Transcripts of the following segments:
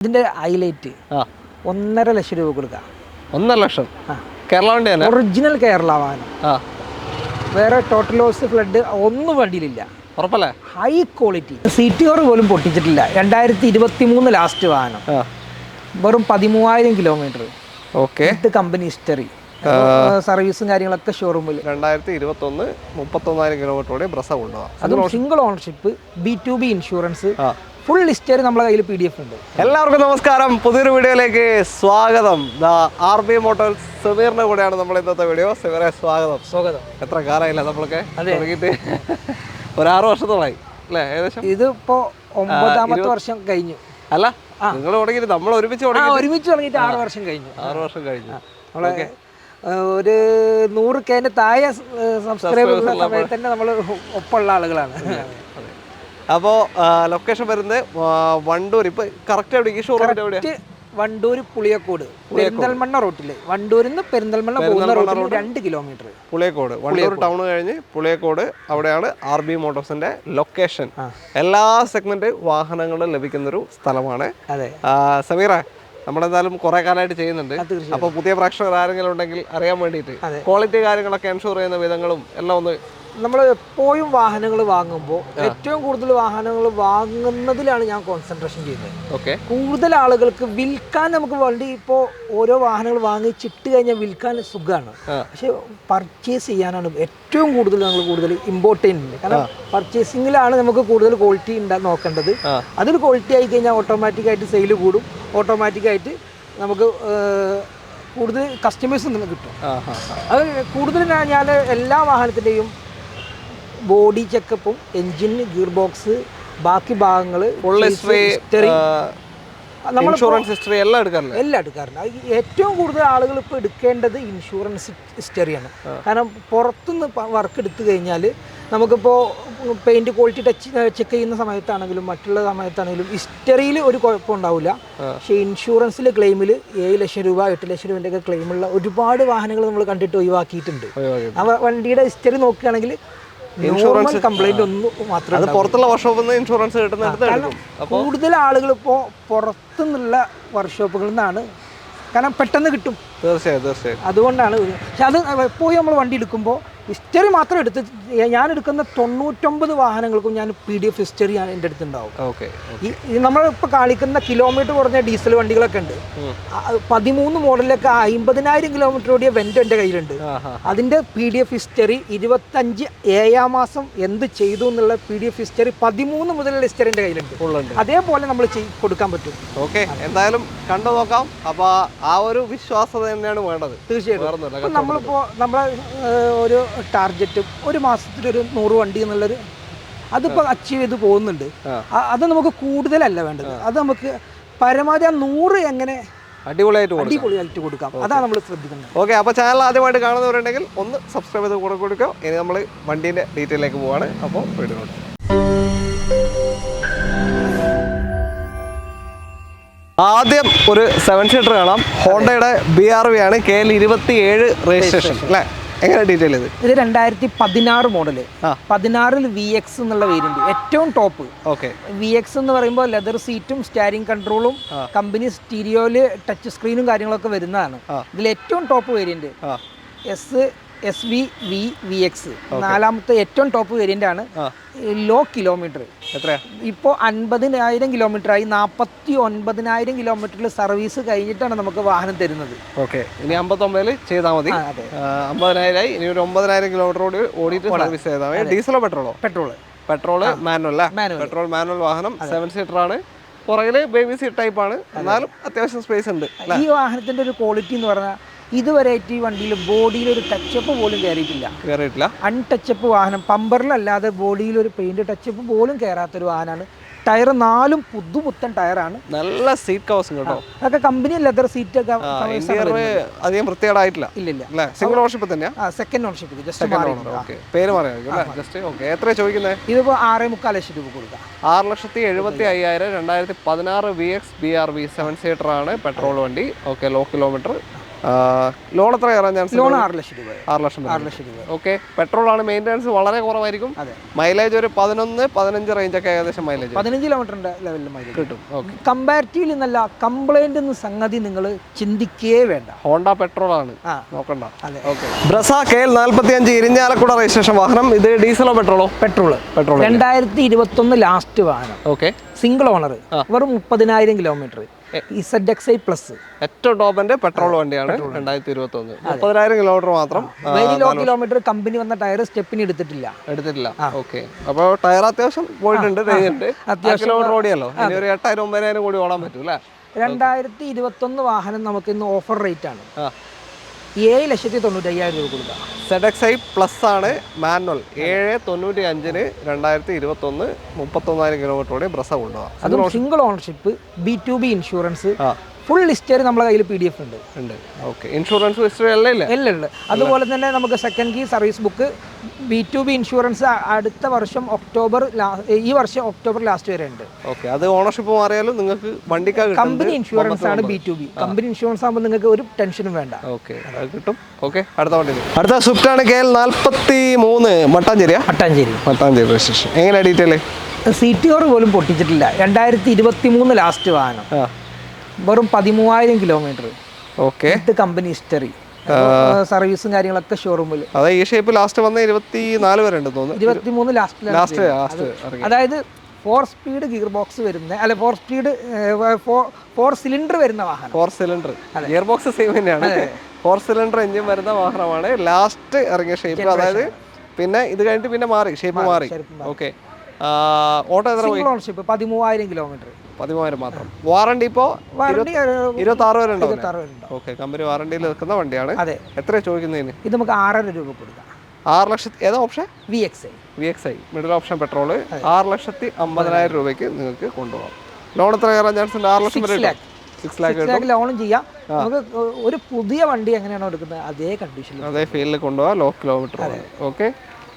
ഇതിന്റെ ഹൈലൈറ്റ് 1.5 ലക്ഷം രൂപ കൊടുക്കാം. 1.5 ലക്ഷം കേരള വണ്ടി തന്നെ, ഒറിജിനൽ കേരള വാഹനം. വേറെ ടോട്ടൽ ലോസ് ഫ്ലഡ് ഒന്നും വണ്ടിയിലില്ല. ഉറപ്പല്ലേ? High quality. CTR പോലും പൊട്ടിച്ചിട്ടില്ല. 2023 ലാസ്റ്റ് വാഹനം. വെറും 13,000 കിലോമീറ്റർ. ഇത് കമ്പനി ഹിസ്റ്ററി, സർവീസും കാര്യങ്ങളൊക്കെ ഷോറൂമിൽ. 2021 31,000 കിലോമീറ്ററോടെ ബ്രസ കൊണ്ടുപോകാം. അതും single ownership, B2B insurance, full history നമ്മളെ കയ്യിൽ PDF ഉണ്ട്. എല്ലാവർക്കും നമസ്കാരം, പുതിയൊരു വീഡിയോയിലേക്ക് സ്വാഗതം. RB മോട്ടോഴ്സ് സമീറിന്റെ കൂടെയാണ് നമ്മൾ ഇന്നത്തെ വീഡിയോ. സമീറെ സ്വാഗതം. എത്ര കാലമായില്ല നമ്മളൊക്കെ തുടങ്ങിയിട്ട്? ഒരു 6 വർഷത്തോളായി അല്ലേ ഏകദേശം? ഇതിപ്പോ 9ാമത്തെ വർഷം കഴിഞ്ഞു. അല്ല, നിങ്ങൾ തുടങ്ങിയിട്ട് നമ്മൾ ഒരുമിച്ച് തുടങ്ങിയിട്ട് 6 വർഷം കഴിഞ്ഞു. 6 വർഷം കഴിഞ്ഞു. നമ്മളെ ഒരു 100K താഴെ സബ്സ്ക്രൈബേഴ്സ് സമയത്ത് തന്നെ നമ്മൾ ഒപ്പമുള്ള ആളുകളാണ്. അപ്പോൾ ലൊക്കേഷൻ വരുന്നത് വണ്ടൂർ. ഇപ്പൊ കറക്റ്റ് എവിടെ ഷോറൂമിന്റെ എവിടെയാ? വണ്ടൂർ പുളിയക്കോട്, പെരിന്തൽമണ്ണ റോട്ടില്. വണ്ടൂരിൽ നിന്ന് പെരിന്തൽമണ്ണ പോകുന്ന റോഡിൽ 2 കിലോമീറ്റർ. പുളിയക്കോട്, വണ്ടൂർ ടൗൺ കഴിഞ്ഞ് പുളിയക്കോട്, അവിടെയാണ് RB മോട്ടോഴ്സിന്റെ ലൊക്കേഷൻ. എല്ലാ സെഗ്മെന്റ് വാഹനങ്ങളും ലഭിക്കുന്നൊരു സ്ഥലമാണ്. സമീറ, നമ്മളെന്തായാലും കുറെ കാലമായിട്ട് ചെയ്യുന്നുണ്ട്. അപ്പൊ പുതിയ പ്രേക്ഷകർ ആരെങ്കിലും ഉണ്ടെങ്കിൽ അറിയാൻ വേണ്ടിയിട്ട് ക്വാളിറ്റി കാര്യങ്ങളൊക്കെ എൻഷുർ ചെയ്യുന്ന വിധങ്ങളും എല്ലാം ഒന്ന്. നമ്മൾ എപ്പോഴും വാഹനങ്ങൾ വാങ്ങുമ്പോൾ ഏറ്റവും കൂടുതൽ വാഹനങ്ങൾ വാങ്ങുന്നതിലാണ് ഞാൻ കോൺസെൻട്രേഷൻ ചെയ്യുന്നത്. കൂടുതൽ ആളുകൾക്ക് വിൽക്കാൻ നമുക്ക് വണ്ടി ഇപ്പോൾ ഓരോ വാഹനങ്ങൾ വാങ്ങിച്ചിട്ട് കഴിഞ്ഞാൽ വിൽക്കാൻ സുഖമാണ്. പക്ഷെ പർച്ചേസ് ചെയ്യാനാണ് ഏറ്റവും കൂടുതൽ ഇമ്പോർട്ടൻ്റ് ചെയ്യുന്നത്. കാരണം പർച്ചേസിങ്ങിലാണ് നമുക്ക് കൂടുതൽ ക്വാളിറ്റി നോക്കേണ്ടത്. അതിൽ ക്വാളിറ്റി ആയി കഴിഞ്ഞാൽ ഓട്ടോമാറ്റിക്കായിട്ട് സെയിൽ കൂടും. ഓട്ടോമാറ്റിക്കായിട്ട് നമുക്ക് കൂടുതൽ കസ്റ്റമേഴ്സ് നമുക്ക് കിട്ടും. അത് കൂടുതൽ ഞാൻ എല്ലാ വാഹനത്തിൻ്റെയും ബോഡി ചെക്കപ്പും, എൻജിൻ, ഗിയർ ബോക്സ്, ബാക്കി ഭാഗങ്ങൾ, ഇൻഷുറൻസ് ഹിസ്റ്ററി എല്ലാം എടുക്കാറുണ്ട്. ഏറ്റവും കൂടുതൽ ആളുകൾ ഇപ്പോൾ എടുക്കേണ്ടത് ഇൻഷുറൻസ് ഹിസ്റ്ററിയാണ്. കാരണം പുറത്തുനിന്ന് വർക്ക് എടുത്തു കഴിഞ്ഞാൽ നമുക്കിപ്പോൾ പെയിൻറ്റ് ക്വാളിറ്റി ചെക്ക് ചെയ്യുന്ന സമയത്താണെങ്കിലും മറ്റുള്ള സമയത്താണെങ്കിലും ഹിസ്റ്ററിയിൽ ഒരു കുഴപ്പം ഉണ്ടാവില്ല. പക്ഷേ ഇൻഷുറൻസിൽ ക്ലെയിമിൽ 7 ലക്ഷം രൂപ 8 ലക്ഷം രൂപേൻ്റെയൊക്കെ ക്ലെയിമുള്ള ഒരുപാട് വാഹനങ്ങൾ നമ്മൾ കണ്ടിട്ട് ഒഴിവാക്കിയിട്ടുണ്ട്. ആ വണ്ടിയുടെ ഹിസ്റ്ററി നോക്കുകയാണെങ്കിൽ ഇൻഷുറൻസ് കംപ്ലൈന്റ് ഒന്നും മാത്രമേ പുറത്തുള്ള വർക്ക്ഷോപ്പിൽ നിന്ന് ഇൻഷുറൻസ് കിട്ടുന്നത്. കൂടുതൽ ആളുകൾ ഇപ്പോൾ പുറത്തുനിന്നുള്ള വർക്ക്ഷോപ്പുകളിൽ നിന്നാണ്. കാരണം പെട്ടെന്ന് കിട്ടും. തീർച്ചയായും. അതുകൊണ്ടാണ്. പക്ഷെ അത് എപ്പോഴും നമ്മൾ വണ്ടി എടുക്കുമ്പോൾ ഹിസ്റ്ററി മാത്രം എടുത്ത്, ഞാൻ എടുക്കുന്ന 99 വാഹനങ്ങൾക്കും ഞാൻ PDF ഹിസ്റ്ററി എൻ്റെ അടുത്തുണ്ടാവും. നമ്മളിപ്പോൾ കാണിക്കുന്ന കിലോമീറ്റർ കുറഞ്ഞ ഡീസൽ വണ്ടികളൊക്കെ ഉണ്ട്. 13 മോഡലിലൊക്കെ 50,000 കിലോമീറ്റർ ഓടിയ വെൻ്റ് എൻ്റെ കയ്യിലുണ്ട്. അതിൻ്റെ PDF ഹിസ്റ്ററി 25 മാസം എന്ത് ചെയ്തു എന്നുള്ള PDF ഹിസ്റ്ററി 13 മുതലുള്ള ഹിസ്റ്ററി എൻ്റെ കയ്യിലുണ്ട്. അതേപോലെ നമ്മൾ കൊടുക്കാൻ പറ്റും. എന്തായാലും കണ്ടു നോക്കാം. അപ്പോൾ ആ ഒരു വിശ്വാസത തന്നെയാണ് വേണ്ടത്. തീർച്ചയായിട്ടും. നമ്മളിപ്പോൾ നമ്മളെ ഒരു ടാർഗറ്റ് ഒരു മാസത്തിലൊരു 100 വണ്ടി എന്നുള്ളൊരു അതിപ്പോൾ അച്ചീവ് ചെയ്ത് പോകുന്നുണ്ട്. അത് നമുക്ക് കൂടുതലല്ല വേണ്ടത്. അത് നമുക്ക് പരമാവധി 100 എങ്ങനെ അടിപൊളിയായിട്ട് കൊടുക്കാം. അതാണ് നമ്മൾ ശ്രദ്ധിക്കുന്നത്. ഓക്കെ, അപ്പോൾ ചാനൽ ആദ്യമായിട്ട് കാണുന്നവരുണ്ടെങ്കിൽ ഒന്ന് സബ്സ്ക്രൈബ് ചെയ്ത് കൂടെ കൊടുക്കുക. ഇനി നമ്മൾ വണ്ടീൻ്റെ ഡീറ്റെയിലേക്ക് പോവാണ്. അപ്പോൾ വീഡിയോ ആദ്യം ഒരു 7 സീറ്റർ കാണാം. ഹോണ്ടയുടെ BRV ആണ്, KL 27 രജിസ്ട്രേഷൻ അല്ലേ? എങ്ങനെ ഡീറ്റെയിൽ ഇത്? 2016 മോഡല്. 16 VX എന്നുള്ള വേരിയന്റ് ഏറ്റവും ടോപ്പ്. VX എന്ന് പറയുമ്പോൾ ലെതർ സീറ്റും സ്റ്റാരിംഗ് കൺട്രോളും കമ്പനി സ്റ്റീരിയോയില് ടച്ച് സ്ക്രീനും കാര്യങ്ങളൊക്കെ വരുന്നതാണ്. ഇതിൽ ഏറ്റവും ടോപ്പ് വേരിയന്റ് SVVX, 4ാമത്തെ ഏറ്റവും ടോപ്പ് വേരിയന്റ് ആണ്. ലോ കിലോമീറ്റർ എത്രയാ ഇപ്പോൾ? 50,000 കിലോമീറ്റർ ആയി. 49,000 കിലോമീറ്ററിൽ സർവീസ് കഴിഞ്ഞിട്ടാണ് നമുക്ക് വാഹനം തരുന്നത്. ഇനി 59 ചെയ്താൽ മതി. 50,000 ഇനി ഒരു 9,000 കിലോമീറ്റർ ഓടിയിട്ട് സർവീസ് ചെയ്താൽ മതി. ഡീസലോ പെട്രോളോ? Petrol manual. പെട്രോൾ മാനുവൽ വാഹനം 7 സീറ്റർ ആണ്. പുറകില് ബേബി സീറ്റ് ടൈപ്പ് ആണ്, എന്നാലും അത്യാവശ്യം സ്പേസ് ഉണ്ട്. ഈ വാഹനത്തിന്റെ ഒരു ക്വാളിറ്റി എന്ന് പറഞ്ഞാൽ ഇതുവരെയായിട്ട് ഈ വണ്ടിയിൽ ബോഡിയിൽ ഒരു ടച്ചപ്പ് പോലും കയറിയിട്ടില്ല. അൺടച്ചപ്പ് വാഹനം. പമ്പറിലല്ലാതെ ബോഡിയിൽ ഒരു പെയിന്റ് ടച്ചപ്പ് പോലും കയറാത്തൊരു വാഹനമാണ്. ടയർ 4ഉം പുതുപുത്തൻ ടയറാണ്. നല്ല സീറ്റ് കവേഴ്സും കേട്ടോ. അതൊക്കെ കമ്പനി ലെതർ സീറ്റ് ഒക്കെ അധികം വൃത്തികേടായിട്ടില്ല. ഇല്ല. സിംഗിൾ ഓണർഷിപ്പ് തന്നെയാ? Second ownership. പേര് പറയാം. എത്ര ചോദിക്കുന്നത്? ഇതിപ്പോ 6.25 ലക്ഷം രൂപ കൊടുക്കാം. 6,75,000. 2016 VX BRV 7 സീറ്റർ ആണ്, പെട്രോൾ വണ്ടി. Low kilometre. ലോൺ എത്ര കയറാൻ ചാൻസ്? ലോൺ 6 ലക്ഷം രൂപ. 6 ലക്ഷം രൂപ. ഓക്കെ. പെട്രോൾ ആണ്, മെയിൻ്റെനൻസ് വളരെ കുറവായിരിക്കും. മൈലേജ് ഒരു 11-15 റേഞ്ചൊക്കെ ഏകദേശം മൈലേജ് 15 കിലോമീറ്ററിന്റെ ലെവലിൽ മൈലേജ് കിട്ടും. ഓക്കെ. കമ്പാരിറ്റീവ്ലി നല്ല കംപ്ലൈന്റ് എന്ന സംഗതി നിങ്ങൾ ചിന്തിക്കേ വേണ്ട. ഹോണ്ട പെട്രോൾ ആണ്, നോക്കണ്ട. Okay. Brezza KL 45 Irinjalakuda registration വാഹനം. ഇത് ഡീസലോ പെട്രോളോ? പെട്രോൾ. 2021 ലാസ്റ്റ് വാഹനം. ഓക്കെ. സിംഗിൾ ഓണർ, വെറും 30,000 കിലോമീറ്റർ. ZXi പ്ലസ് ഏറ്റവും ടോപ്പിന്റെ പെട്രോൾ വണ്ടിയാണ്. 2021 30,000 കിലോമീറ്റർ മാത്രം. Very low kilometre. കമ്പനി വന്ന ടയർ സ്റ്റെപ്പിന് എടുത്തിട്ടില്ല. ഓക്കെ. അപ്പോൾ ടയർ അത്യാവശ്യം പോയിട്ടുണ്ട്, അത്യാവശ്യം കിലോമീറ്റർ ഓടിയല്ലോ. ഇനി ഒരു 8,000-9,000 കൂടി ഓടാൻ പറ്റും അല്ലേ? 2021 വാഹനം നമുക്ക് ഇന്ന് ഓഫർ റേറ്റ് ആണ്. 7,95,000 രൂപ കൊടുക്കാം. ZXi പ്ലസ് ആണ്, മാനുവൽ. 795-ന് 2021 31,000 കിലോമീറ്ററോടെ ബ്രസ കൊണ്ടുപോകാം. അതും single ownership, B2B insurance, full history നമ്മളെ കയ്യിൽ PDF ഉണ്ട്. ഓക്കെ. ഇൻഷുറൻസ് ഹിസ്റ്ററി എല്ലാം. അതുപോലെ തന്നെ നമുക്ക് second key service book, B2B insurance അടുത്ത വർഷം ഈ വർഷം ഒക്ടോബർ ലാസ്റ്റ് വരെ ഉണ്ട്. ഓക്കെ. അത് ഓണർഷിപ്പ് മാറിയാലും നിങ്ങൾക്ക് വണ്ടിക്ക് കമ്പനി ഇൻഷുറൻസ് ആണ്. B2B കമ്പനി ഇൻഷുറൻസ് ആകുമ്പോൾ നിങ്ങൾക്ക് ഒരു ടെൻഷനും വേണ്ട. ഓക്കെ, അത് കിട്ടും. ഓക്കെ. അടുത്ത സ്വിഫ്റ്റ് ആണ് KL 43 മട്ടാഞ്ചേരി രജിസ്ട്രേഷൻ. എങ്ങനെയാണ് ഡീറ്റെയിൽ? CTR പോലും പൊട്ടിച്ചിട്ടില്ല. 2023 ലാസ്റ്റ് വാഹനം, വെറും 13,000 കിലോമീറ്റർ. ഓക്കെ. കമ്പനി ഹിസ്റ്ററി, സർവീസും കാര്യങ്ങളൊക്കെ ഷോറൂമിൽ. അതെ, ഈ ഷേപ്പ് ലാസ്റ്റ് വന്ന 24 വരെ ഉണ്ട് തോന്നുന്നു. 23 ലാസ്റ്റ്. അതായത് 4 സ്പീഡ് ഗിയർ ബോക്സ് വരുന്ന, അല്ല 4 സ്പീഡ് 4 സിലിണ്ടർ വരുന്ന വാഹനം. 4 സിലിണ്ടർ ഗിയർ ബോക്സ് സെയിം തന്നെയാണ്. 4 സിലിണ്ടർ എഞ്ചിൻ വരുന്ന വാഹനമാണ് ലാസ്റ്റ് ഇറങ്ങിയ ഷേപ്പ്. അതായത് പിന്നെ ഇത് കഴിഞ്ഞിട്ട് പിന്നെ മാറി, ഷേപ്പ് മാറി. ഓക്കെ. ഓട്ടോ എത്ര പോയി? 13,000 കിലോമീറ്റർ. 13,000 മാത്രം. വാറണ്ടി ഇപ്പോൾ 26 വരെ ഉണ്ടാവും. ഓക്കെ. കമ്പനി വാറണ്ടിയിൽ നിൽക്കുന്ന വണ്ടിയാണ്. എത്രയാണ് ചോദിക്കുന്നതിന്? ഇത് നമുക്ക് 6,500,000 രൂപ കൊടുക്കാം. 6 ലക്ഷം. ഏതാ option? VXi middle option petrol. 6,50,000 രൂപയ്ക്ക് നിങ്ങൾക്ക് കൊണ്ടുപോകാം. ലോൺ എത്ര കയറാൻ ചാൻസ് ഉണ്ട്? 6 ലക്ഷം വരെ. 6 lakh ലോണും ചെയ്യാം. നമുക്ക് ഒരു പുതിയ വണ്ടി എങ്ങനെയാണോ എടുക്കുന്നത് അതേ കണ്ടീഷനിൽ, അതേ ഫീൽഡിൽ കൊണ്ടുപോകാം. Low kilometre. ഓക്കെ.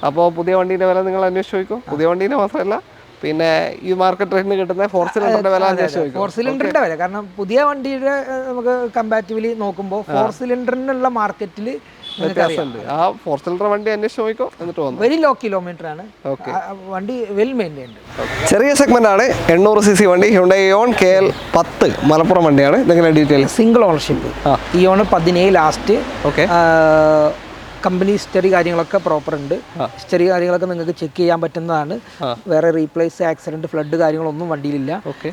അപ്പോൾ പുതിയ വണ്ടീൻ്റെ വില നിങ്ങൾ അന്വേഷിച്ച് ചോദിക്കും. പുതിയ വണ്ടീൻ്റെ മാത്രമല്ല, പിന്നെ ഈ മാർക്കറ്റ് റേറ്റിന് കിട്ടുന്ന 4 സിലിണ്ടറിന്റെ വില അന്വേഷിച്ച് ചോദിക്കും. 4 സിലിണ്ടറിന്റെ വില, കാരണം പുതിയ വണ്ടിയുടെ നമുക്ക് കമ്പാരിറ്റീവ്ലി നോക്കുമ്പോൾ 4 സിലിണ്ടറിനുള്ള മാർക്കറ്റിൽ വ്യത്യാസമുണ്ട്. ആ 4 സിലിണ്ടർ വണ്ടി അന്വേഷിച്ച് ചോദിക്കോ. എന്നിട്ട് വന്നു. വെരി ലോ കിലോമീറ്റർ ആണ് വണ്ടി, വെൽ മെയിൻറ്റൈൻഡ്. ചെറിയ സെഗ്മെന്റ് ആണ്. 800cc വണ്ടി, ഹ്യുണ്ടായി ഇയോൺ KL 10 മലപ്പുറം വണ്ടിയാണ്. ഇതെങ്ങനെ detail? Single ownership. Eon 17 last. Okay. Company history കാര്യങ്ങളൊക്കെ പ്രോപ്പർ ഉണ്ട്. ഹിസ്റ്ററി കാര്യങ്ങളൊക്കെ നിങ്ങൾക്ക് ചെക്ക് ചെയ്യാൻ പറ്റുന്നതാണ്. വേറെ റീപ്ലേസ്, ആക്സിഡന്റ്, ഫ്ലഡ് കാര്യങ്ങളൊന്നും വണ്ടിയിലില്ല.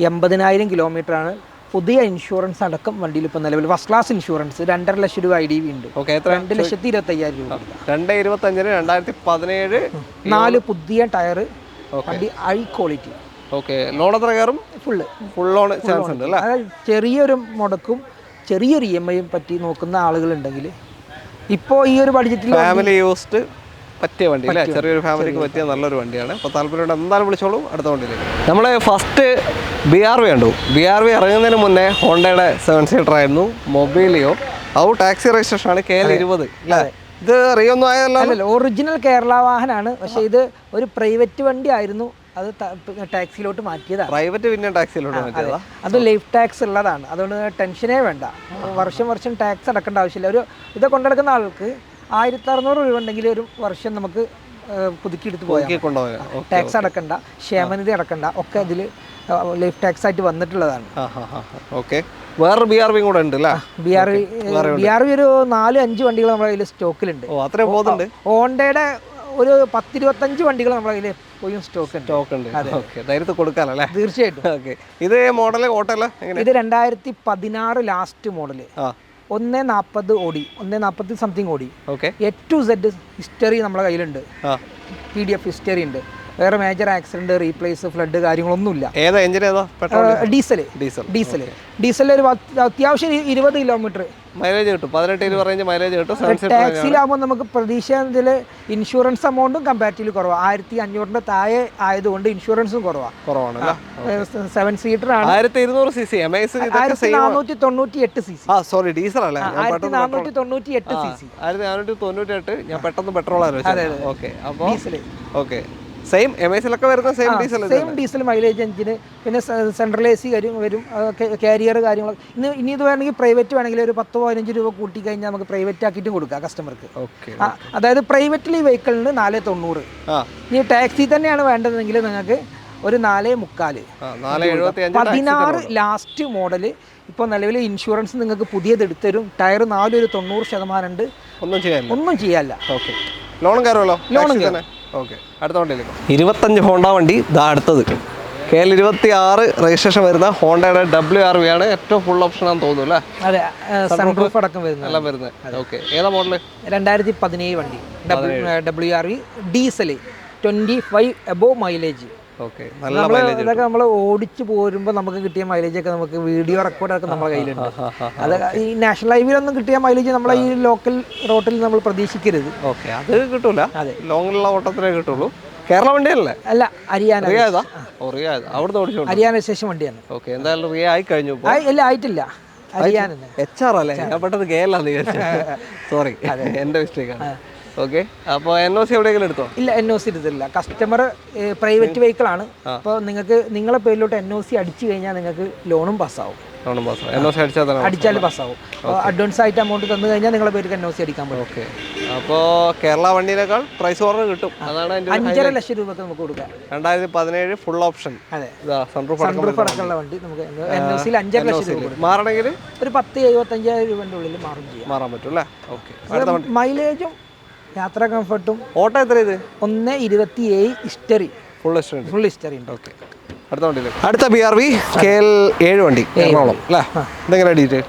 80,000 കിലോമീറ്റർ ആണ്. പുതിയ ഇൻഷുറൻസ് അടക്കം വണ്ടിയിൽ ഇപ്പോൾ നിലവിൽ ഫസ്റ്റ് ക്ലാസ് ഇൻഷുറൻസ് 2.5 ലക്ഷം രൂപ IDV ഉണ്ട്. 2,25,000 രൂപ. 2,25,000 2017 4 പുതിയ ടയർ, വണ്ടി ഹൈ ക്വാളിറ്റി. ഓക്കെ. ലോൺ എത്ര കയറും? ഫുൾ ലോൺ ചാൻസ് ഉണ്ട് അല്ലേ? ചെറിയൊരു മുടക്കും ചെറിയൊരു EMI പറ്റി നോക്കുന്ന ആളുകളുണ്ടെങ്കിൽ ഇപ്പോൾ ഈ ഒരു ബഡ്ജറ്റിൽ ഫാമിലി യൂസ്ഡ് പറ്റിയ വണ്ടി അല്ലേ? ചെറിയൊരു ഫാമിലിക്ക് പറ്റിയ നല്ലൊരു വണ്ടിയാണ്. അപ്പോൾ താല്പര്യം എന്തായാലും വിളിച്ചോളൂ. അടുത്ത വണ്ടിയിലേക്ക് നമ്മൾ ഫസ്റ്റ് BRV കണ്ടു. BRV ഇറങ്ങുന്നതിന് മുന്നേ ഹോണ്ടയുടെ 7 സീറ്റർ ആയിരുന്നു, മൊബൈലിയോ. അത് ടാക്സി രജിസ്ട്രേഷൻ ആണ്. KL 20 അല്ലേ? ഇത് റിയൊന്നും ആയല്ലോ. ഒറിജിനൽ കേരള വാഹനമാണ്. പക്ഷേ ഇത് ഒരു പ്രൈവറ്റ് വണ്ടി ആയിരുന്നു. അത് ടാക്സിയിലോട്ട് മാറ്റിയതാണ്. പ്രൈവറ്റ് പിന്നെ ടാക്സിയിലോട്ട് മാറ്റിയതാ. അത് ലൈഫ് ടാക്സ് ഉള്ളതാണ്. അതുകൊണ്ട് ടെൻഷനേ വേണ്ട. വർഷം ടാക്സ് അടക്കേണ്ട ആവശ്യമില്ല. ഒരു ഇത് കൊണ്ടെടുക്കുന്ന ആൾക്ക് 1,600 രൂപ ഉണ്ടെങ്കിൽ ഒരു വർഷം നമുക്ക് പുതുക്കിയെടുത്ത് പോകാം. ടാക്സ് അടക്കണ്ട, ക്ഷേമനിധി അടക്കണ്ട, ഒക്കെ അതിൽ ലൈഫ് ടാക്സ് ആയിട്ട് വന്നിട്ടുള്ളതാണ്. ഓക്കെ. വേറെ BRV കൂടെ ഉണ്ട് അല്ലേ? BRV ഒരു 4-5 വണ്ടികൾ നമ്മുടെ കയ്യിൽ സ്റ്റോക്കിലുണ്ട്. ഹോണ്ടയുടെ ഒരു 10-25 വണ്ടികൾ നമ്മുടെ കയ്യിൽ പോയും സ്റ്റോക്ക് ഉണ്ട്. ധൈര്യത്തിൽ കൊടുക്കാനല്ലേ? തീർച്ചയായിട്ടും. ഇത് മോഡൽ ഓട്ടോ അല്ല? ഇത് 2016 ലാസ്റ്റ് മോഡല്. 140 ഓടി, 140 സംതിങ് ഓടി. A to Z ഹിസ്റ്ററി നമ്മുടെ കയ്യിലുണ്ട്. PDF ഹിസ്റ്ററി ഉണ്ട്. വേറെ മേജർ ആക്സിഡന്റ്, റീപ്ലേസ്, ഫ്ലഡ് കാര്യങ്ങളൊന്നുമില്ല. ഡീസൽ ഒരു അത്യാവശ്യം 20 കിലോമീറ്റർ മൈലേജ് കിട്ടും. 18-20 റേഞ്ച് മൈലേജ് കിട്ടും. ടാക്സിയിലാകുമ്പോൾ നമുക്ക് പ്രതീക്ഷ ഇൻഷുറൻസ് എമൗണ്ടും കമ്പാരിറ്റീവ്ലി കുറവാണ്. 1,500 താഴെ ആയതുകൊണ്ട് ഇൻഷുറൻസും കുറവാണ്. 7 സീറ്റർ ആണ്. 1200cc 498 cc. സോറി, ഡീസൽ അല്ലേ? 498 cc. 1498. ഞാൻ പെട്ടെന്ന് പെട്രോൾ ആലോചിച്ചു. ഓക്കെ. അപ്പോൾ ഓക്കെ. സെയിം MIസിലൊക്കെ വരുന്ന സെയിം ഡീസൽ മൈലേജ് എഞ്ചിന്, പിന്നെ സെൻട്രൽ AC വരും, കാരിയർ കാര്യങ്ങൾ. ഇനി ഇത് വേണമെങ്കിൽ പ്രൈവറ്റ് വേണമെങ്കിൽ ഒരു 10-15 രൂപ കൂട്ടി കഴിഞ്ഞാൽ നമുക്ക് പ്രൈവറ്റ് ആക്കിയിട്ട് കൊടുക്കാം കസ്റ്റമർക്ക്. അതായത് പ്രൈവറ്റിൽ ഈ വെഹിക്കിളിന് 490. ഇനി ടാക്സി തന്നെയാണ് വേണ്ടതെങ്കിൽ നിങ്ങൾക്ക് ഒരു 4.75. 16 ലാസ്റ്റ് മോഡൽ. ഇപ്പോൾ നിലവിൽ ഇൻഷുറൻസ് നിങ്ങൾക്ക് പുതിയത് എടുത്തരും. ടയർ 4 ഒരു 90% ഉണ്ട്. ഒന്നും ചെയ്യാല്ല. ലോണും കയറുമല്ലോ? ലോണും കയറും. ഓക്കെ, അടുത്ത വണ്ടിയിലേക്ക് 25 ഹോണ്ട വണ്ടി. ഇതാ അടുത്തത് KL 26 രജിസ്ട്രേഷൻ വരുന്ന ഹോണ്ടയുടെ WRV ആണ്. ഏറ്റവും ഫുൾ ഓപ്ഷൻ ആണെന്ന് തോന്നുന്നു അല്ലേ? അതെ, സൺറൂഫ് അടക്കം എല്ലാം വരുന്നത്. ഓക്കെ, ഏതാ മോഡല്? 2017 വണ്ടി, WRV ഡീസൽ, 25 എബോവ് മൈലേജ്. ഇതൊക്കെ നമ്മൾ ഓടിച്ചു പോരുമ്പോൾ നമുക്ക് കിട്ടിയ മൈലേജ് ഒക്കെ നമുക്ക് വീഡിയോ റെക്കോർഡൊക്കെ നമ്മുടെ കയ്യിലുണ്ട്. അത് ഈ നാഷണൽ ഹൈവേയിലൊന്നും കിട്ടിയ മൈലേജ് നമ്മളെ ഈ ലോക്കൽ റോട്ടിൽ നമ്മൾ പ്രതീക്ഷിക്കരുത്. അത് കിട്ടൂല, ലോങ്ങിലുള്ള ഓട്ടത്തിലേ കിട്ടുള്ളൂ. കേരള വണ്ടിയല്ലേ? അല്ല, ഹരിയാന. ഹരിയാന സ്റ്റേഷൻ വണ്ടിയാണ്. ഓക്കെ, എന്തായാലും റിയ ആയി കഴിഞ്ഞു. എല്ലാം ആയിട്ടില്ല, ഹരിയാന. HR അല്ലേ? ഞാൻ പെട്ടെന്ന് KL സോറി, എൻ്റെ മിസ്റ്റേക്കാണ്. ഓക്കെ, അപ്പോൾ NOC എവിടെയെങ്കിലും എടുത്തോ? ഇല്ല, NOC എടുത്തില്ല. കസ്റ്റമർ പ്രൈവറ്റ് വെഹിക്കിൾ ആണ്. അപ്പോൾ നിങ്ങൾക്ക് നിങ്ങളെ പേരിലോട്ട് NOC അടിച്ചു കഴിഞ്ഞാൽ നിങ്ങൾക്ക് ലോണും പാസ്സാവും. അടിച്ചാൽ പാസ്സാവും. അഡ്വാൻസ് ആയിട്ട് അമൗണ്ട് തന്നു കഴിഞ്ഞാൽ നിങ്ങളെ പേർക്ക് NOC അടിക്കാൻ പറ്റും. ഓക്കെ, അപ്പോൾ കേരള വണ്ടിയിനേക്കാൾ പ്രൈസ് കുറവ് കിട്ടും. അതാണ് 5.5 ലക്ഷം രൂപക്ക് നമുക്ക് കൊടുക്കാം. 2017 ഫുൾ ഓപ്ഷൻ. അതെ, സൺറൂഫ് അടക്കമുള്ള വണ്ടി നമുക്ക് NOCയിൽ 5.5 ലക്ഷം രൂപ മാറണമെങ്കിൽ ഒരു 10-75,000 രൂപയുടെ ഉള്ളിൽ മാറാൻ പറ്റും അല്ലേ? ഓക്കെ, മൈലേജും യാത്രാ കംഫർട്ടും. ഓട്ടോ എത്ര ഇത്? 1.27 ഹിസ്റ്ററി, ഫുൾ ഹിസ്റ്ററി ഉണ്ട്. ഓക്കെ, അടുത്ത BRV KL 7 വണ്ടി എറണാകുളം അല്ലേ? ഇതെങ്ങനെ detail?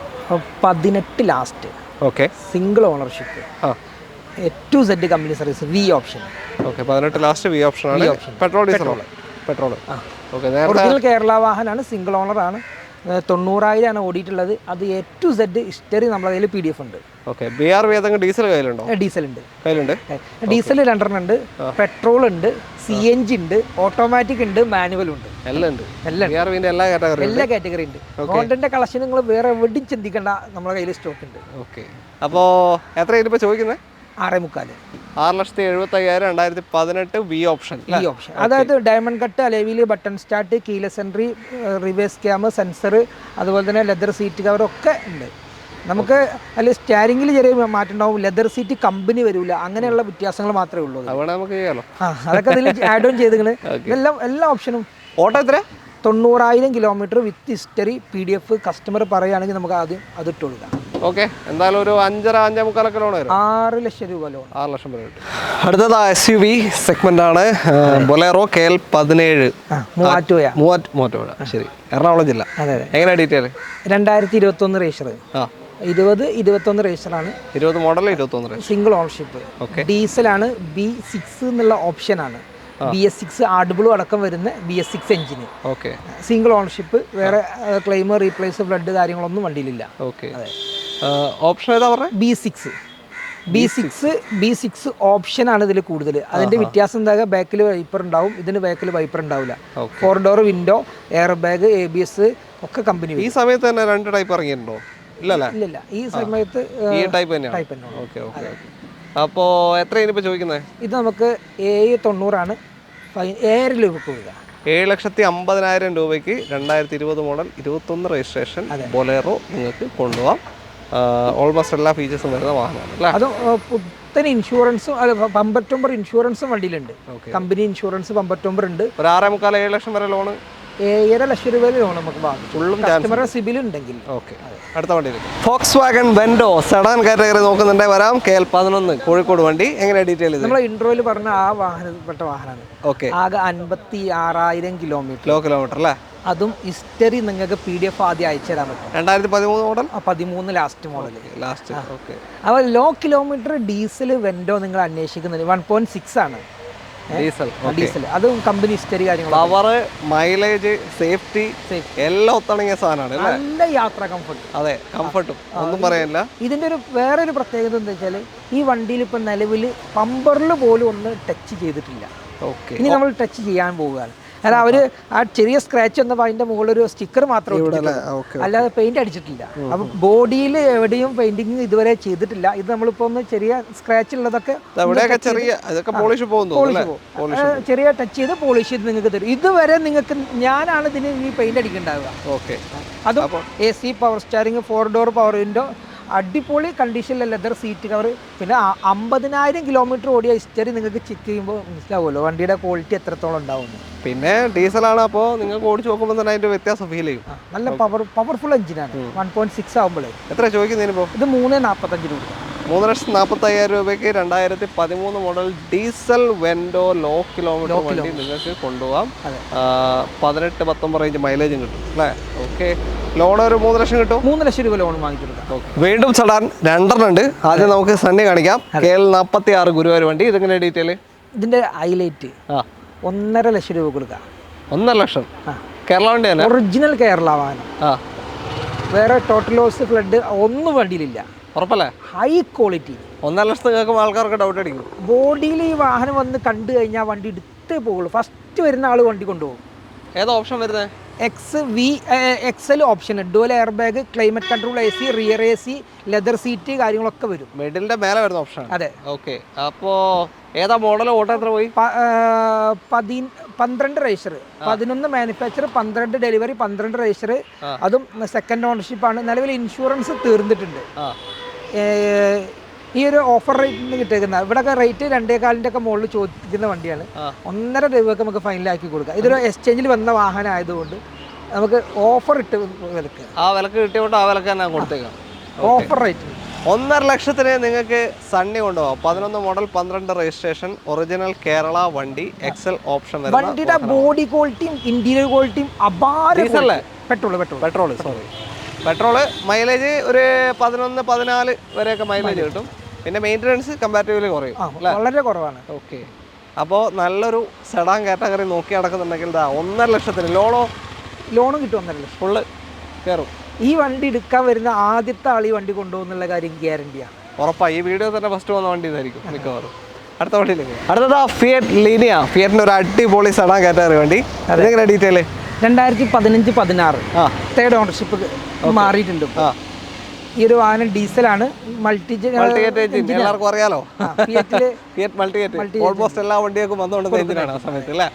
18 last. Okay, single ownership, A to Z company service, V option. Okay, 18 last V option ആണ്. Petrol diesel? Petrol. Okay, original Kerala വാഹനമാണ്, സിംഗിൾ ഓണർ ആണ്. 90,000 ആണ് ഓടിയിട്ടുള്ളത്. അത് A to Z ഹിസ്റ്ററി നമ്മുടെ കയ്യിൽ PDF ഉണ്ട്. ഓക്കെ, BRV ഏതെങ്കിലും ഡീസൽ കയ്യിലുണ്ടോ? ഡീസൽ ഉണ്ട്. ഡീസൽ 2 ഉണ്ട്, പെട്രോൾ ഉണ്ട്, CNG ഉണ്ട്, ഓട്ടോമാറ്റിക് ഉണ്ട്, മാനുവൽ ഉണ്ട്. എല്ലാം ഉണ്ട്. എല്ലാ കാറ്റഗറി ഉണ്ട്. ഹോണ്ടന്റെ കളക്ഷൻ നിങ്ങൾ വേറെ എവിടെയും ചിന്തിക്കേണ്ട, നമ്മുടെ കയ്യിൽ സ്റ്റോക്ക് ഉണ്ട്. ഓക്കെ, അപ്പോൾ എത്രയാണ് ഇപ്പോൾ ചോദിക്കുന്നത്? 6.25. 6,75,000 2018 V ഓപ്ഷൻ. അതായത് ഡയമണ്ട് കട്ട്, അലേവില് button start, keyless entry, reverse cam, sensor, അതുപോലെ തന്നെ ലെതർ സീറ്റ് കവർ ഒക്കെ ഉണ്ട്. നമുക്ക് അതിൽ സ്റ്റാരിങ്ങിൽ ചെറിയ മാറ്റം ഉണ്ടാവും. ലെതർ സീറ്റ് കമ്പനി വരില്ല, അങ്ങനെയുള്ള വ്യത്യാസങ്ങൾ മാത്രമേ ഉള്ളൂ. അതൊക്കെ അതിൽ ആഡ് ഓൺ ചെയ്തിങ്ങനെ എല്ലാ ഓപ്ഷനും. ഓട്ടോ എത്ര? 90,000 കിലോമീറ്റർ വിത്ത് ഹിസ്റ്ററി. PDF കസ്റ്റമർ പറയുകയാണെങ്കിൽ നമുക്ക് ആദ്യം അത് ഇട്ട് കൊടുക്കാം. ഓക്കെ, എന്തായാലും ഒരു 5.5-5.25 ലോൺ വരും. 6 ലക്ഷം രൂപ ലോൺ. 6 ലക്ഷം രൂപ കിട്ടും. അടുത്തത് SUV സെഗ്മെന്റ് ആണ്. ബൊലേറോ KL 17 മൂവാറ്റുപുഴ. ശരി, എറണാകുളം ജില്ല. അതെ. എങ്ങനെയാ ഡീറ്റെയിൽ? 2021 രജിസ്റ്റർ. 2021 രജിസ്റ്ററാണ്. 20 മോഡൽ, 21 സിംഗിൾ ഓണർഷിപ്പ്. ഡീസലാണ്. B6 എന്നുള്ള ഓപ്ഷനാണ്. BS6 ആർഡബിളും അടക്കം വരുന്ന BS6 engine. Okay, single ownership. വേറെ ക്ലെയിം, റീപ്ലേസ്, ഫ്ലഡ് കാര്യങ്ങളൊന്നും വണ്ടിയിലില്ല. ഓക്കെ, ഓപ്ഷൻ ഏതാ പറഞ്ഞത്? B6 ഓപ്ഷനാണ് ഇതിൽ കൂടുതൽ. അതിന്റെ വ്യത്യാസം എന്താ? ബാക്കിൽ വൈപ്പർ ഉണ്ടാവും, ഇതിന് ബാക്കിൽ വൈപ്പർ ഉണ്ടാവില്ല. 4 door window, air bag, ABS ഒക്കെ കമ്പനി. ഈ സമയത്ത് തന്നെ 2 ടൈപ്പ് ഇറങ്ങിയിട്ടുണ്ടോ? ഇല്ല, ഈ സമയത്ത് ഈ ടൈപ്പ് തന്നെയാണ്. ഓക്കെ, അപ്പോൾ എത്രയാണ് ഇപ്പോൾ ചോദിക്കുന്നത്? ഇത് നമുക്ക് 790 ആണ്. 7 രൂപ കൊടുക്കുക. 7,50,000 രൂപയ്ക്ക് 2020 മോഡൽ 21 രജിസ്ട്രേഷൻ ബൊലേറോ നിങ്ങൾക്ക് കൊണ്ടുപോകാം. ഓൾമോസ്റ്റ് എല്ലാ ഫീച്ചേഴ്സും വരുന്ന വാഹനമാണ്. അത് പുത്തൻ ഇൻഷുറൻസും ബമ്പർ ടോമ്പർ ഇൻഷുറൻസും വണ്ടിയിലുണ്ട്. കമ്പനി ഇൻഷുറൻസ് ബമ്പർ ടോമ്പർ ഉണ്ട്. ഒരു 6.25-7 ലക്ഷം വരെ ലോണ്. 7.5 ലക്ഷം രൂപ ലോൺ നമുക്ക് വാങ്ങും, സിബിൽ ഉണ്ടെങ്കിൽ. ഓക്കെ, അടുത്ത വണ്ടി Volkswagen Vento sedan category നോക്കുന്നുണ്ട്. വരാം. KL 11 കോഴിക്കോട് വണ്ടി. എങ്ങനെ ഡീറ്റെയിൽ? നമ്മൾ ഇൻട്രോയിൽ പറഞ്ഞ ആ വാഹനപ്പെട്ട വാഹനമാണ്. ഓക്കെ, ആകെ 56,000 കിലോമീറ്റർ. ലോ കിലോമീറ്റർ അല്ലേ? അതും ഹിസ്റ്ററി നിങ്ങൾക്ക് PDF ആദ്യം അയച്ചു തരാൻ പറ്റും. 2013 മോഡൽ. 13 last model. ഓക്കെ, അപ്പോൾ ലോ കിലോമീറ്റർ ഡീസൽ വെൻഡോ നിങ്ങൾ അന്വേഷിക്കുന്നത് 1.6 ആണ്. ഡീസൽ. അത് കമ്പനി ഹിസ്റ്ററി കാര്യങ്ങൾ, പവർ, മൈലേജ്, സേഫ്റ്റി എല്ലാം ഒത്തണങ്ങിയ സാധനമാണ്. നല്ല യാത്രാ കംഫർട്ട്. അതെ, കംഫർട്ടും ഒന്നും പറയാനില്ല. ഇതിന്റെ ഒരു വേറൊരു പ്രത്യേകത എന്താ വെച്ചാൽ ഈ വണ്ടിയിൽ ഇപ്പം നിലവിൽ പമ്പറിൽ പോലും ഒന്ന് ടച്ച് ചെയ്തിട്ടില്ല. ഇനി നമ്മൾ ടച്ച് ചെയ്യാൻ പോവുകയാണ്. അല്ല അവർ ആ ചെറിയ സ്ക്രാച്ച് വന്നപ്പോൾ അതിൻ്റെ മുകളിൽ ഒരു സ്റ്റിക്കർ മാത്രമേ അല്ലാതെ പെയിന്റ് അടിച്ചിട്ടില്ല. അപ്പം ബോഡിയിൽ എവിടെയും പെയിന്റിങ് ഇതുവരെ ചെയ്തിട്ടില്ല. ഇത് നമ്മളിപ്പോൾ ഒന്ന് ചെറിയ സ്ക്രാച്ച് ഉള്ളതൊക്കെ ചെറിയ ടച്ച് ചെയ്ത് പോളിഷ് ചെയ്ത് നിങ്ങൾക്ക് തരും. ഇതുവരെ നിങ്ങൾക്ക് ഞാനാണ് ഇതിന് ഈ പെയിന്റ് അടിക്കുന്നുണ്ടാവുക. അതും AC power steering 4 door power window അടിപൊളി കണ്ടീഷനിലെ ലെതർ സീറ്റ് കവർ. പിന്നെ 50,000 കിലോമീറ്റർ ഓടിയ ഹിസ്റ്ററി നിങ്ങൾക്ക് ചെക്ക് ചെയ്യുമ്പോൾ മനസ്സിലാവുമല്ലോ വണ്ടിയുടെ ക്വാളിറ്റി എത്രത്തോളം ഉണ്ടാവുന്നു. പിന്നെ ഡീസലാണ്, അപ്പോൾ നിങ്ങൾക്ക് ഓടിച്ച് നോക്കുമ്പോൾ തന്നെ അതിന്റെ വ്യത്യാസം ഫീൽ ചെയ്യും. നല്ല പവർഫുൾ എഞ്ചിനാണ്. 1.6 ആകുമ്പോഴേ. എത്ര ചോദിക്കുന്നതിനിപ്പോൾ? ഇത് 3,45 രൂപ. 3,45,000 രൂപയ്ക്ക് 2013 model diesel Vento low kilometre വണ്ടി നിങ്ങൾക്ക് കൊണ്ടുപോകാം. 18-19 റേഞ്ച് മൈലേജും കിട്ടും അല്ലേ? ഓക്കെ. ലോൺ ഒരു 3 ലക്ഷം കിട്ടും. 3 ലക്ഷം രൂപ ലോൺ വാങ്ങിച്ചെടുക്കാം. വീണ്ടും സഡാൻ 2 ഉണ്ട്. ആദ്യം നമുക്ക് സണ്ണി കാണിക്കാം. KL 46 ഗുരുവായൂർ വണ്ടി. ഇതെങ്ങനെ ഡീറ്റെയിൽ? ഇതിന്റെ ഹൈലൈറ്റ് 1.5 ലക്ഷം രൂപ കൊടുക്കാം. 1.5 ലക്ഷം കേരള വണ്ടിയാണ്, ഒറിജിനൽ കേരള വാഹനം. വേറെ ടോട്ടൽ ലോസ് ഫ്ലഡ് ഒന്നും വണ്ടിയിലില്ല. ഉറപ്പല്ലേ? High quality. 1.5 ലക്ഷത്തിൽ കേൾക്കുമ്പോൾ ആൾക്കാർക്ക് ഡൗട്ട് അടിക്കും. ബോഡിയിൽ ഈ വാഹനം വന്ന് കണ്ടു കഴിഞ്ഞാൽ വണ്ടി എടുത്തേ പോകുള്ളൂ. ഫസ്റ്റ് വരുന്ന ആൾ വണ്ടി കൊണ്ടുപോകും. ഏതാ ഓപ്ഷൻ വരുന്നത്? XL option, dual air bag, climate control, AC, rear AC, leather seat കാര്യങ്ങളൊക്കെ വരും. മിഡിലിന്റെ മേലെ വരുന്ന ഓപ്ഷൻ. അതെ. ഓക്കെ. അപ്പോൾ ഏതാ മോഡൽ? ഓട്ടോ എത്ര പോയി? 12 രജിസ്റ്റർ, 11 മാനുഫാക്ചർ, 12 ഡെലിവറി, 12 രജിസ്റ്റർ. അതും സെക്കൻഡ് ഓണർഷിപ്പ് ആണ്. നിലവിൽ ഇൻഷുറൻസ് തീർന്നിട്ടുണ്ട്. ഈ ഒരു ഓഫർ റേറ്റിന് കിട്ടിയേക്കുന്ന ഇവിടെയൊക്കെ റേറ്റ് 2.25 ഒക്കെ മുകളിൽ ചോദിക്കുന്ന വണ്ടിയാണ്. 1.5 രൂപയ്ക്ക് നമുക്ക് ഫൈനലാക്കി കൊടുക്കാം. ഇതൊരു എക്സ്ചേഞ്ചിൽ വന്ന വാഹനം ആയതുകൊണ്ട് നമുക്ക് ഓഫർ ഇട്ട് വിലക്ക്, ആ വിലക്ക് കിട്ടിയോണ്ട് ആ വിലക്ക് തന്നെ കൊടുത്തേക്കാം. ഓഫർ റേറ്റ് 1.5 ലക്ഷത്തിന് നിങ്ങൾക്ക് സണ്ണി കൊണ്ടുപോകാം. 11 മോഡൽ, 12 രജിസ്ട്രേഷൻ, ഒറിജിനൽ കേരള വണ്ടി, XL ഓപ്ഷൻ. വണ്ടിയുടെ ബോഡി ക്വാളിറ്റിയും ഇന്റീരിയർ ക്വാളിറ്റിയും അപാര. പെട്രോൾ പെട്രോള് മൈലേജ് ഒരു 11-14 വരെയൊക്കെ മൈലേജ് കിട്ടും. പിന്നെ മെയിൻ്റനൻസ് കമ്പാരിറ്റീവ്ലി കുറയും, വളരെ കുറവാണ്. ഓക്കെ. അപ്പോൾ നല്ലൊരു സെഡാൻ കാറ്റഗറി നോക്കി നടക്കുന്നുണ്ടെങ്കിൽ 1.5 ലക്ഷത്തിന് ലോണും കിട്ടും. 1.5 ലക്ഷം ഫുള്ള് കയറും. ഈ വണ്ടി എടുക്കാൻ വരുന്ന ആദ്യത്തെ ആൾ ഈ വണ്ടി കൊണ്ടുപോകുന്നുള്ള കാര്യം ഗ്യാരണ്ടിയാണ്. ഉറപ്പാണ്. ഈ വീഡിയോ തന്നെ ഫസ്റ്റ് വന്ന വണ്ടി ഇതായിരിക്കും മിക്കവാറും. അടുത്ത വണ്ടിയിലേക്ക്. അടുത്തതാ ഫിയറ്റ് ലീനിയ. ഫിയറ്റിൻ്റെ ഒരു അടിപൊളി സെഡാൻ കാറ്റഗറി വണ്ടി. അതെങ്ങനെ ഡീറ്റെയിൽ? 2015-16 തേർഡ് ഓണർഷിപ്പ് മാറിയിട്ടുണ്ട്. ഈ ഒരു വാഹനം ഡീസലാണ്. എല്ലാവർക്കും അറിയാലോ, ഓൾമോസ്റ്റ് എല്ലാ വണ്ടിയൊക്കെ വന്നുകൊണ്ടിരുന്ന എഞ്ചിനാണ് ആ സമയത്ത് അല്ലേ?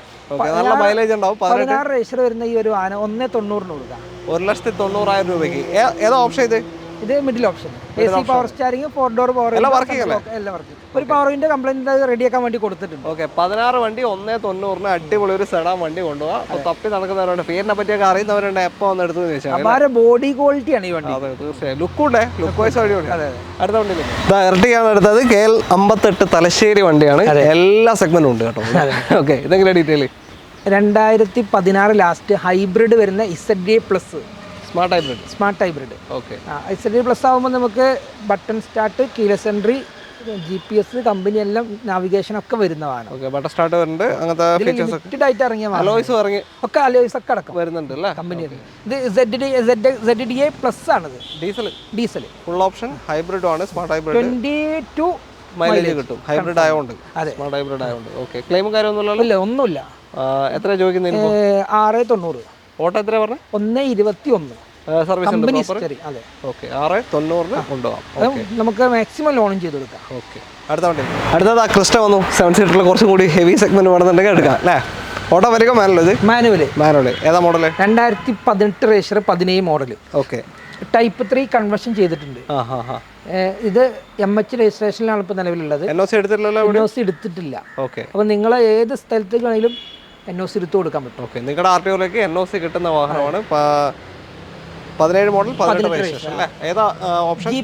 നല്ല മൈലേജ് ഉണ്ടാവും. 16 രജിസ്റ്റർ വരുന്ന ഈ ഒരു വാഹനം 1.90 കൊടുക്കാം. 1,90,000 രൂപയ്ക്ക്. ഏതാ ഓപ്ഷൻ ഇത്? ഇത് middle option. AC power steering, 4 door power, എല്ലാം വർക്കിംഗ്. ഒരു പവറിന്റെ കംപ്ലൈന്റ് റെഡിയാക്കാൻ വേണ്ടി കൊടുത്തിട്ടുണ്ട്. ഓക്കെ. 16 വണ്ടി 1.90 അടിപൊളി ഒരു സെഡാൻ വണ്ടി കൊണ്ടുപോകാം. അപ്പോൾ തപ്പി നടക്കുന്നവരുണ്ട്, ഫിയറ്റിനെ പറ്റിയൊക്കെ അറിയുന്നവരുണ്ട്. എപ്പോൾ വന്ന് എടുത്തു ചോദിച്ചാൽ ബോഡി ക്വാളിറ്റിയാണ് ഈ വണ്ടി. അതെ, തീർച്ചയായും. ലുക്കുണ്ട്, ലുക്ക് വൈസ് അടിപൊളി. അടുത്ത വണ്ടി ഇരട്ടിയാണ് എടുത്തത്. KL 58 തലശ്ശേരി വണ്ടിയാണ്. എല്ലാ സെഗ്മെന്റും ഉണ്ട് കേട്ടോ. ഓക്കെ. ഇതെങ്ങനെ ഡീറ്റെയിൽ? 2016 ലാസ്റ്റ് ഹൈബ്രിഡ് വരുന്ന ZA plus smart hybrid. Okay. ZA plus ആകുമ്പോൾ നമുക്ക് button start, keyless entry, GPS, company എല്ലാം നാവിഗേഷൻ ഒക്കെ വരുന്നതാണ്. ബട്ടൺ സ്റ്റാർട്ട് വരുന്നുണ്ട്. അങ്ങനത്തെ ഫീച്ചേഴ്സ് ആയിട്ട് ഇറങ്ങിയ അലോയ്സ് ഒക്കെ അലോയ്സ് വരുന്നുണ്ട് കമ്പനി. ഇത് ZDA പ്ലസ് ആണിത്. ഡീസൽ ഫുൾ ഓപ്ഷൻ ഹൈബ്രിഡ് ആണ്. സ്മാർട്ട് ഹൈബ്രിഡ് 22 മൈലേജ് കിട്ടും. ഹൈബ്രിഡ് ആയതുകൊണ്ട്. സ്മാർട്ട് ഹൈബ്രിഡ് ആയതുകൊണ്ട്. ഓക്കെ. ക്ലെയിമും കാര്യമൊന്നുമില്ലല്ലോ? ഒന്നുമില്ല. എത്ര ചോദിക്കുന്നത്? 690. ഓട്ടോ എത്ര പറഞ്ഞു? 121. സർവീസ്. ഓക്കെ. 690 കൊണ്ടുപോകാം. നമുക്ക് മാക്സിമം ലോണും ചെയ്ത് കൊടുക്കാം. ഓക്കെ. അടുത്തതാ ക്രിസ്റ്റ വന്നു. 7 സീറ്ററിൽ കുറച്ചും കൂടി ഹെവി സെഗ്മെന്റ് വേണമെന്നുണ്ടെങ്കിൽ എടുക്കാം അല്ലേ? ഓട്ടോമാറ്റിക്കോ മാനുവൽ? ഏതാ model? 2018 register, 17 model. Okay. Type 3 conversion ചെയ്തിട്ടുണ്ട്. ഇത് MH രജിസ്ട്രേഷനിലാണ് ഇപ്പോൾ നിലവിലുള്ളത്. NOC എടുത്തിട്ടില്ല. അപ്പോൾ നിങ്ങൾ ഏത് സ്ഥലത്തേക്ക് വേണമെങ്കിലും NOC എടുത്തു കൊടുക്കാൻ പറ്റും. ഓക്കെ. നിങ്ങളുടെ RTOയിലേക്ക് NOC കിട്ടുന്ന വാഹനമാണ്. 17 മോഡൽ, 18 രജിസ്ട്രേഷൻ അല്ലേ? ഏതാ option? G+.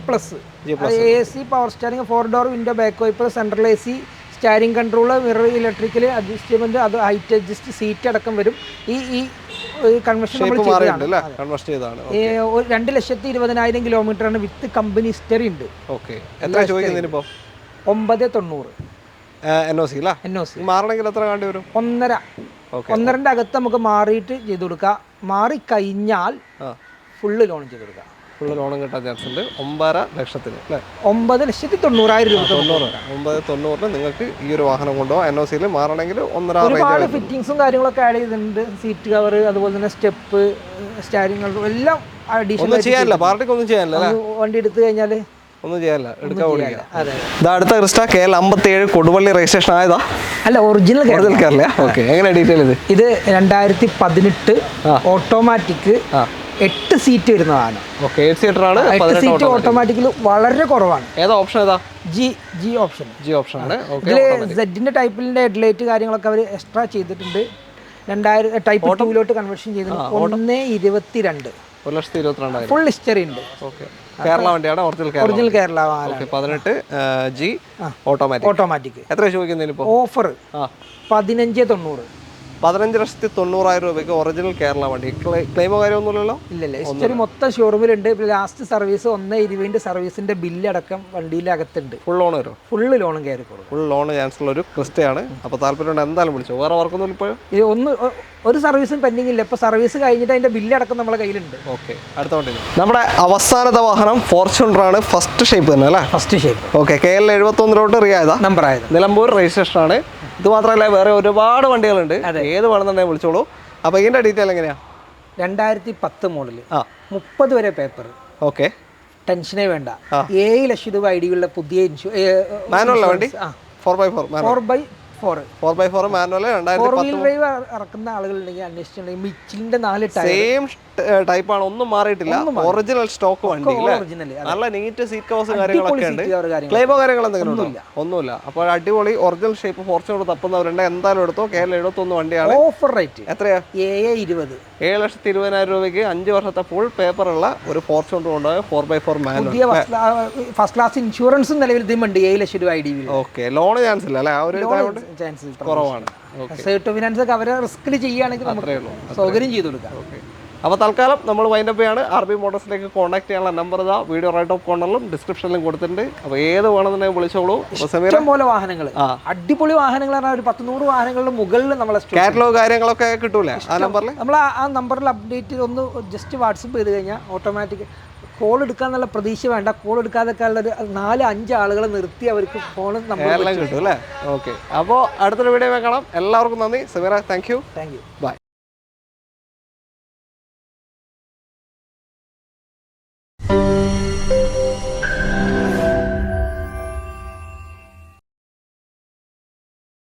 AC power steering, 4 door window, back wiper, central AC, steering control, mirror electrical adjustment, അത് ഹൈറ്റ് അഡ്ജസ്റ്റ്, സീറ്റ് അടക്കം വരും. ഈ കൺവെർഷൻ നമ്മൾ ചെയ്തതാണ്. 2,20,000 കിലോമീറ്റർ ആണ്. വിത്ത് കമ്പനി ഹിസ്റ്ററി ഉണ്ട്. ഓക്കെ. എത്ര ചോദിക്കുന്നതിന് ഇപ്പോൾ? 990. NOC മാറണമെങ്കിൽ എത്ര വേണ്ടി വരും? 1.5. 1.5ന്റെ അകത്ത് നമുക്ക് മാറിയിട്ട് ചെയ്ത് കൊടുക്കാം. മാറി കഴിഞ്ഞാൽ ഫുള്ള് ലോൺ ചെയ്ത് കൊടുക്കാം. ഫുള്ള് ലോണും കിട്ടാൻ ചാൻസ് ഉണ്ട്. 9.5 ലക്ഷത്തിന് അല്ലേ? 9,90,000 രൂപ. 9,90,000 നിങ്ങൾക്ക് ഈ ഒരു വാഹനം കൊണ്ടുപോകാം. NOC മാറണമെങ്കിൽ 1.5 ഒരുപാട് ഫിറ്റിങ്സും കാര്യങ്ങളൊക്കെ ആഡ് ചെയ്തിട്ടുണ്ട്. സീറ്റ് കവർ, അതുപോലെ തന്നെ സ്റ്റെപ്പ്, സ്റ്റാരിങ് എല്ലാം ഒന്നും ചെയ്യാനില്ല, പാർട്ടിക്ക് ഒന്നും ചെയ്യാനില്ല. വണ്ടി എടുത്തു കഴിഞ്ഞാൽ ഒന്നും ചെയ്യാനില്ല, എടുക്കാൻ ഓടിക്കാം. ഇതാ അടുത്ത ക്രിസ്റ്റ KL 57 കൊടുവള്ളി രജിസ്ട്രേഷൻ ആയതാ? അല്ല, ഒറിജിനൽ കേരള. ഓക്കെ, എങ്ങനെ ഡീറ്റെയിൽ ഇത്? 2018 ഓട്ടോമാറ്റിക് 8 സീറ്റ് വരുന്നതാണ്. ഓക്കെ, 8 സീറ്റർ ആണ്. 8 സീറ്റ് ഓട്ടോമാറ്റിക്കിൽ വളരെ കുറവാണ്. ഏതാ ഓപ്ഷൻ? ഏതാ? G option. ജി ഓപ്ഷൻ ആണ്. ഇതിൽ സെഡിന്റെ ടൈപ്പിന്റെ ഹെഡ്ലൈറ്റ് കാര്യങ്ങളൊക്കെ അവർ എക്സ്ട്രാ ചെയ്തിട്ടുണ്ട്. 2000 ടൈപ്പ് 2 കൺവേർഷൻ ചെയ്തിട്ടുണ്ട്. 1,22,00,000 1,22,000 ഫുൾ ഹിസ്റ്ററി ഉണ്ട്. ഓക്കെ, കേരള വണ്ടിയാണ്. ഒറിജിനൽ കേരള. 18 G automatic. എത്ര ചോദിക്കുന്നതിന് ഇപ്പോൾ ഓഫർ? 15,90,000. 15,90,000 രൂപയ്ക്ക് ഒറിജിനൽ കേരള വണ്ടി. ക്ലെയിമോ കാര്യമൊന്നുമില്ലല്ലോ? ഇല്ലല്ല, ഹിസ്റ്ററി മൊത്തം ഷോറൂമിലുണ്ട്. ലാസ്റ്റ് സർവീസ് 1,20,000 സർവീസിന്റെ ബില്ലടക്കം വണ്ടിയിലകത്തുണ്ട്. ഫുൾ ലോൺ വരും? ഫുള്ള് ലോണും കയറി കൊടുക്കും. ഫുൾ ലോൺ ചാൻസ് ഉള്ള ഒരു ക്രിസ്റ്റയാണ്. അപ്പോൾ താല്പര്യമുണ്ട് എന്തായാലും വിളിച്ചോ. വേറെ വർക്കൊന്നും ഇപ്പോൾ ഒരു സർവീസും പെൻഡിങ് ഇല്ല. ഇപ്പോൾ സർവീസ് കഴിഞ്ഞിട്ട് അതിന്റെ ബില്ലടക്കം നമ്മുടെ കയ്യിലുണ്ട്. ഓക്കെ, അടുത്ത വണ്ടി നമ്മുടെ അവസാനത്തെ വാഹനം ഫോർച്യൂണർ ആണ്. ഫസ്റ്റ് ഷേപ്പ് തന്നെ അല്ലേ? First shape. ഓക്കെ, KL 71 റിയായതാ നമ്പർ ആയത്. നിലമ്പൂർ രജിസ്ട്രേഷൻ ആണ്. ഇത് മാത്രമല്ല വേറെ ഒരുപാട് വണ്ടികളുണ്ട്. ഏത് വേണമെന്നുണ്ടെങ്കിൽ വിളിച്ചോളൂ. അപ്പോൾ ഇതിന്റെ ഡീറ്റെയിൽ എങ്ങനെയാ? 2010 മോഡല്, 30 വരെ പേപ്പർ. ഓക്കെ, ടെൻഷനേ വേണ്ട. 7 ലക്ഷം രൂപ ഐഡിയുള്ള പുതിയ മാനുവൽ വണ്ടി. 4x4 4x4 manual. 4 ഡ്രൈവ് ഇറക്കുന്ന ആളുകളുണ്ടെങ്കിൽ അന്വേഷിച്ചിട്ടുണ്ടെങ്കിൽ മിച്ചിലിന്റെ 4 ടയർ സെയിം ടൈപ്പ് ആണ്, ഒന്നും മാറിയിട്ടില്ല. ഒറിജിനൽ സ്റ്റോക്ക് വണ്ടി, നല്ല നീറ്റ് സീറ്റ് കവേഴ്സ് കാര്യങ്ങളൊക്കെ ഉണ്ട്. ക്ലെയിമോ കാര്യങ്ങൾ എന്തെങ്കിലും ഒന്നുമില്ല. അപ്പോൾ അടിപൊളി ഒറിജിനൽ ഷേപ്പ് ഫോർച്യൂണർ തപ്പുന്നവരുണ്ട്, എന്തായാലും എടുത്തോ. KL 71 വണ്ടിയാണ്. ഓഫർ റേറ്റ് എത്രയാ? 7,20,000. 7,20,000 രൂപയ്ക്ക് 5 വർഷത്തെ ഫുൾ പേപ്പർ ഉള്ള ഒരു ഫോർച്യൂണർ കൊണ്ടുപോയ 4x4 മാനുവൽ. ഫസ്റ്റ് ക്ലാസ് ഇൻഷുറൻസും നിലവിൽ ഇതുണ്ട്. 7 ലക്ഷം രൂപ ഐഡി. ഓക്കെ, ലോൺ ചാൻസ് ഇല്ല അല്ലേ? ആ ഒരു ചാൻസ് കുറവാണ്. ഫിനാൻസ് ഒക്കെ അവരെ റിസ്കിൽ ചെയ്യുകയാണെങ്കിൽ നമുക്ക് സൗകര്യം ചെയ്തു കൊടുക്കാം. അപ്പോൾ തൽക്കാലം നമ്മൾ വൈൻഡപ്പ് ചെയ്യാണ്. RB മോട്ടോഴ്സിലേക്ക് കോൺടാക്ട് ചെയ്യാനുള്ള നമ്പർ ഇതാ വീഡിയോ റൈറ്റ് ഓഫ് കോർണറിലും ഡിസ്ക്രിപ്ഷനിലും കൊടുത്തിട്ടുണ്ട്. അപ്പോൾ ഏത് വേണമെന്നുണ്ടെങ്കിൽ വിളിച്ചോളൂ. ഇഷ്ടം പോലെ വാഹനങ്ങൾ, അടിപൊളി വാഹനങ്ങൾ പറഞ്ഞാൽ ഒരു 100 വാഹനങ്ങളുടെ മുകളിൽ നമ്മളെ കാറ്റലോഗ് കാര്യങ്ങളൊക്കെ കിട്ടൂലേ ആ നമ്പറിൽ? നമ്മൾ ആ നമ്പറിൽ അപ്ഡേറ്റ് ഒന്ന് ജസ്റ്റ് വാട്സപ്പ് ചെയ്ത് കഴിഞ്ഞാൽ ഓട്ടോമാറ്റിക് കോൾ എടുക്കാന്നുള്ള പ്രതീക്ഷ വേണ്ട. കോൾ എടുക്കാതൊക്കെ ഉള്ള 4-5 ആളുകളെ നിർത്തി അവർക്ക് ഫോൺ നമ്പർ കിട്ടും അല്ലേ? ഓക്കെ, അപ്പോൾ അടുത്തൊരു വീഡിയോ കാണാം. എല്ലാവർക്കും നന്ദി. Sameera, thank you. ബൈ.